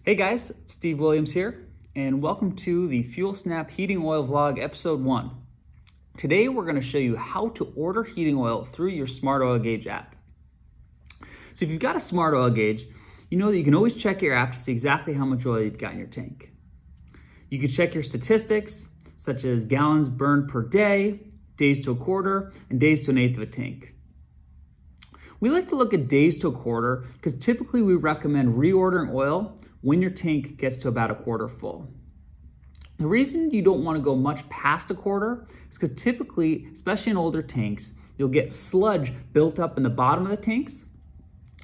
Hey guys, Steve Williams here, and welcome to the FuelSnap Heating Oil Vlog Episode 1. Today we're going to show you how to order heating oil through your Smart Oil Gauge app. So if you've got a Smart Oil Gauge, you know that you can always check your app to see exactly how much oil you've got in your tank. You can check your statistics, such as gallons burned per day, days to a quarter, and days to an eighth of a tank. We like to look at days to a quarter because typically we recommend reordering oil when your tank gets to about a quarter full. The reason you don't want to go much past a quarter is because typically, especially in older tanks, you'll get sludge built up in the bottom of the tanks.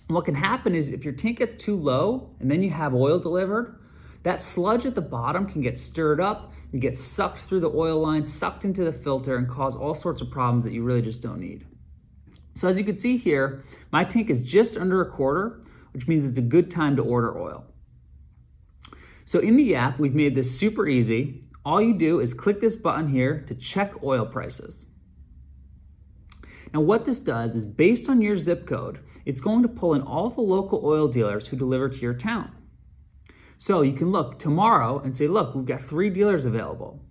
And what can happen is if your tank gets too low and then you have oil delivered, that sludge at the bottom can get stirred up and get sucked through the oil line, sucked into the filter, and cause all sorts of problems that you really just don't need. So as you can see here, my tank is just under a quarter, which means it's a good time to order oil. So in the app, we've made this super easy. All you do is click this button here to check oil prices. Now what this does is based on your zip code, it's going to pull in all the local oil dealers who deliver to your town. So you can look tomorrow and say, look, we've got 3 dealers available.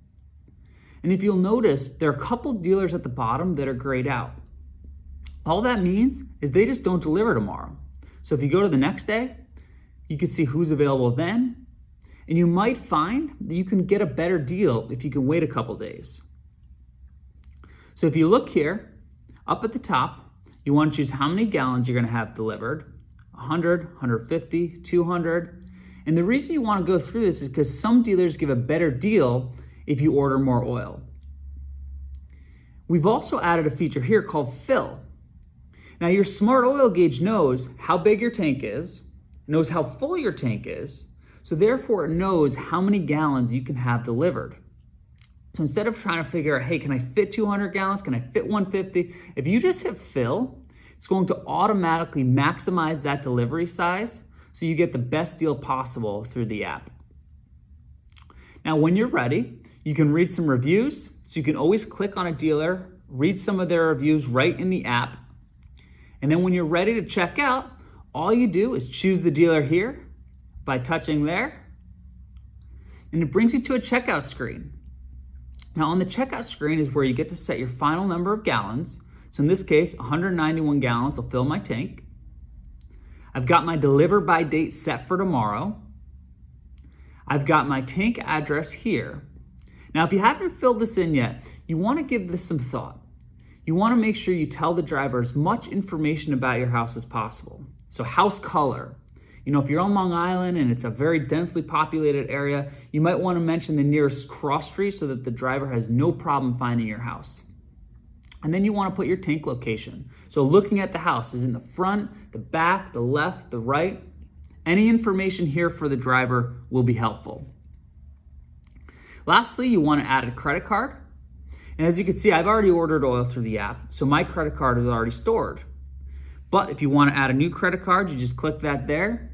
And if you'll notice, there are a couple dealers at the bottom that are grayed out. All that means is they just don't deliver tomorrow. So if you go to the next day, you can see who's available then, and you might find that you can get a better deal if you can wait a couple days. So if you look here, up at the top, you want to choose how many gallons you're going to have delivered, 100, 150, 200. And the reason you want to go through this is because some dealers give a better deal if you order more oil. We've also added a feature here called Fill. Now your Smart Oil Gauge knows how big your tank is, knows how full your tank is, so therefore it knows how many gallons you can have delivered. So instead of trying to figure out, hey, can I fit 200 gallons? Can I fit 150? If you just hit fill, it's going to automatically maximize that delivery size so you get the best deal possible through the app. Now when you're ready, you can read some reviews. So you can always click on a dealer, read some of their reviews right in the app. And then when you're ready to check out, all you do is choose the dealer here by touching there, and it brings you to a checkout screen. Now on the checkout screen is where you get to set your final number of gallons. So in this case, 191 gallons will fill my tank. I've got my deliver by date set for tomorrow. I've got my tank address here. Now if you haven't filled this in yet, you want to give this some thought. You want to make sure you tell the driver as much information about your house as possible. So house color. You know, if you're on Long Island and it's a very densely populated area, you might want to mention the nearest cross street so that the driver has no problem finding your house. And then you want to put your tank location. So looking at the house, is in the front, the back, the left, the right. Any information here for the driver will be helpful. Lastly, you want to add a credit card. And as you can see, I've already ordered oil through the app, so my credit card is already stored. But if you want to add a new credit card, you just click that there.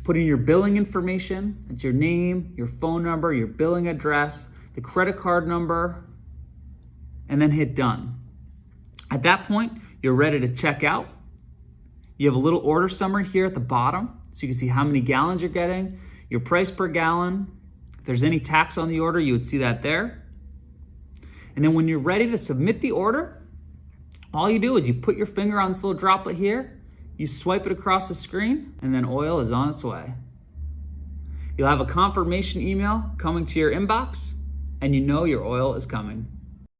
Put in your billing information. It's your name, your phone number, your billing address, the credit card number, and then hit done. At that point, you're ready to check out. You have a little order summary here at the bottom, so you can see how many gallons you're getting, your price per gallon. If there's any tax on the order, you would see that there. And then when you're ready to submit the order, all you do is you put your finger on this little droplet here, you swipe it across the screen, and then oil is on its way. You'll have a confirmation email coming to your inbox, and you know your oil is coming.